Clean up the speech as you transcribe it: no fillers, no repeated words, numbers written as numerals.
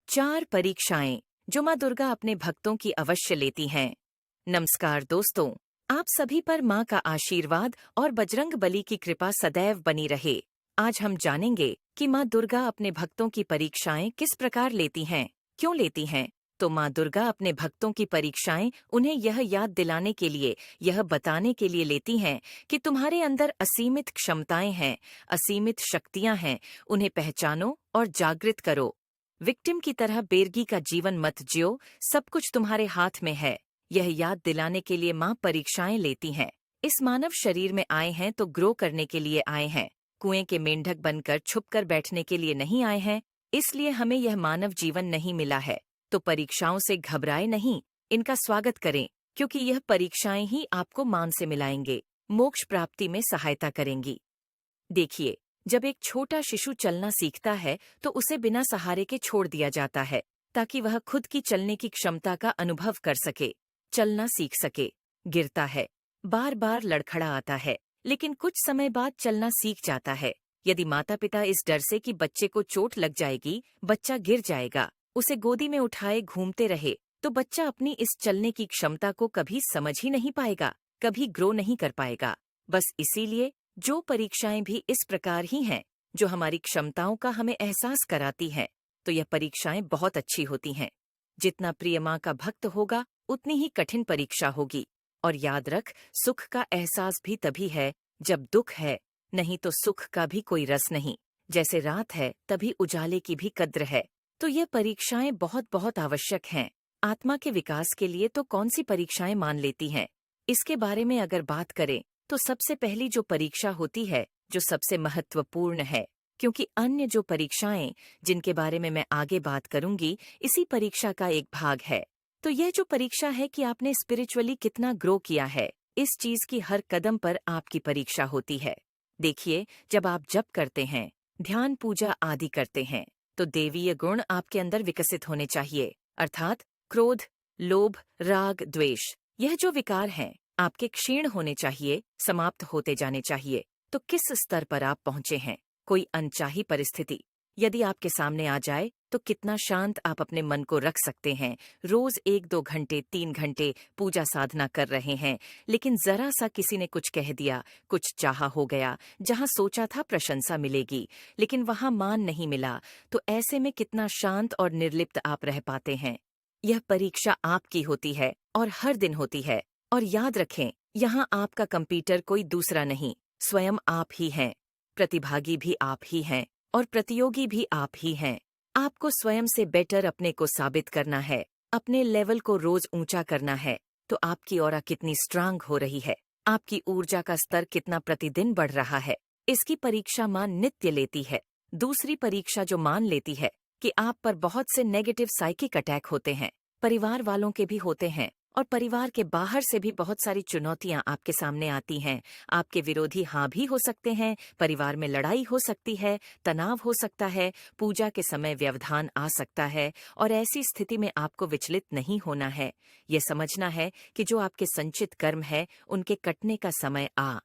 4 परीक्षाएं जो माँ दुर्गा अपने भक्तों की अवश्य लेती हैं। नमस्कार दोस्तों, आप सभी पर माँ का आशीर्वाद और बजरंग बली की कृपा सदैव बनी रहे। आज हम जानेंगे कि माँ दुर्गा अपने भक्तों की परीक्षाएं किस प्रकार लेती हैं, क्यों लेती हैं। तो माँ दुर्गा अपने भक्तों की परीक्षाएं उन्हें यह याद दिलाने के लिए, यह बताने के लिए लेती हैं कि तुम्हारे अंदर असीमित क्षमताएं हैं, असीमित शक्तियां हैं। उन्हें पहचानो और जागृत करो। विक्टिम की तरह बेरगी का जीवन मत जियो, सब कुछ तुम्हारे हाथ में है। यह याद दिलाने के लिए माँ परीक्षाएं लेती हैं। इस मानव शरीर में आए हैं तो ग्रो करने के लिए आए हैं। कुएं के मेंढक बनकर छुपकर बैठने के लिए नहीं आए हैं। इसलिए हमें यह मानव जीवन नहीं मिला है। तो परीक्षाओं से घबराए नहीं, इनका स्वागत करें, क्योंकि यह परीक्षाएं ही आपको मान से मिलाएंगे, मोक्ष प्राप्ति में सहायता करेंगी। देखिए, जब एक छोटा शिशु चलना सीखता है तो उसे बिना सहारे के छोड़ दिया जाता है, ताकि वह खुद की चलने की क्षमता का अनुभव कर सके, चलना सीख सके। गिरता है, बार बार लड़खड़ा आता है, लेकिन कुछ समय बाद चलना सीख जाता है। यदि माता पिता इस डर से कि बच्चे को चोट लग जाएगी, बच्चा गिर जाएगा, उसे गोदी में उठाए घूमते रहे, तो बच्चा अपनी इस चलने की क्षमता को कभी समझ ही नहीं पाएगा, कभी ग्रो नहीं कर पाएगा। बस इसीलिए जो परीक्षाएं भी इस प्रकार ही हैं, जो हमारी क्षमताओं का हमें एहसास कराती हैं, तो यह परीक्षाएं बहुत अच्छी होती हैं। जितना प्रिय माँ का भक्त होगा, उतनी ही कठिन परीक्षा होगी। और याद रख, सुख का एहसास भी तभी है जब दुख है, नहीं तो सुख का भी कोई रस नहीं। जैसे रात है तभी उजाले की भी कद्र है। तो यह परीक्षाएं बहुत बहुत आवश्यक हैं। आत्मा के विकास के लिए तो कौन सी परीक्षाएं मान लेती हैं, इसके बारे में अगर बात करें तो सबसे पहली जो परीक्षा होती है, जो सबसे महत्वपूर्ण है, क्योंकि अन्य जो परीक्षाएं जिनके बारे में मैं आगे बात करूंगी, इसी परीक्षा का एक भाग है। तो यह जो परीक्षा है कि आपने स्पिरिचुअली कितना ग्रो किया है, इस चीज की हर कदम पर आपकी परीक्षा होती है। देखिए, जब आप जप करते हैं, ध्यान पूजा आदि करते हैं, तो देवीय गुण आपके अंदर विकसित होने चाहिए, अर्थात क्रोध, लोभ, राग, द्वेष, यह जो विकार हैं आपके क्षीण होने चाहिए, समाप्त होते जाने चाहिए। तो किस स्तर पर आप पहुंचे हैं? कोई अनचाही परिस्थिति यदि आपके सामने आ जाए तो कितना शांत आप अपने मन को रख सकते हैं। रोज 1-2 घंटे, 3 घंटे पूजा साधना कर रहे हैं, लेकिन जरा सा किसी ने कुछ कह दिया, कुछ चाहा हो गया, जहां सोचा था प्रशंसा मिलेगी, लेकिन वहां मान नहीं मिला, तो ऐसे में कितना शांत और निर्लिप्त आप रह पाते हैं। यह परीक्षा आपकी होती है और हर दिन होती है। और याद रखें, यहाँ आपका कंप्यूटर कोई दूसरा नहीं, स्वयं आप ही हैं। प्रतिभागी भी आप ही हैं और प्रतियोगी भी आप ही हैं। आपको स्वयं से बेटर अपने को साबित करना है, अपने लेवल को रोज ऊंचा करना है। तो आपकी ऑरा कितनी स्ट्रांग हो रही है, आपकी ऊर्जा का स्तर कितना प्रतिदिन बढ़ रहा है, इसकी परीक्षा मां नित्य लेती है। दूसरी परीक्षा जो मान लेती है कि आप पर बहुत से नेगेटिव साइकिक अटैक होते हैं, परिवार वालों के भी होते हैं, और परिवार के बाहर से भी बहुत सारी चुनौतियां आपके सामने आती हैं। आपके विरोधी हाँ भी हो सकते हैं, परिवार में लड़ाई हो सकती है, तनाव हो सकता है, पूजा के समय व्यवधान आ सकता है। और ऐसी स्थिति में आपको विचलित नहीं होना है। ये समझना है कि जो आपके संचित कर्म है, उनके कटने का समय आ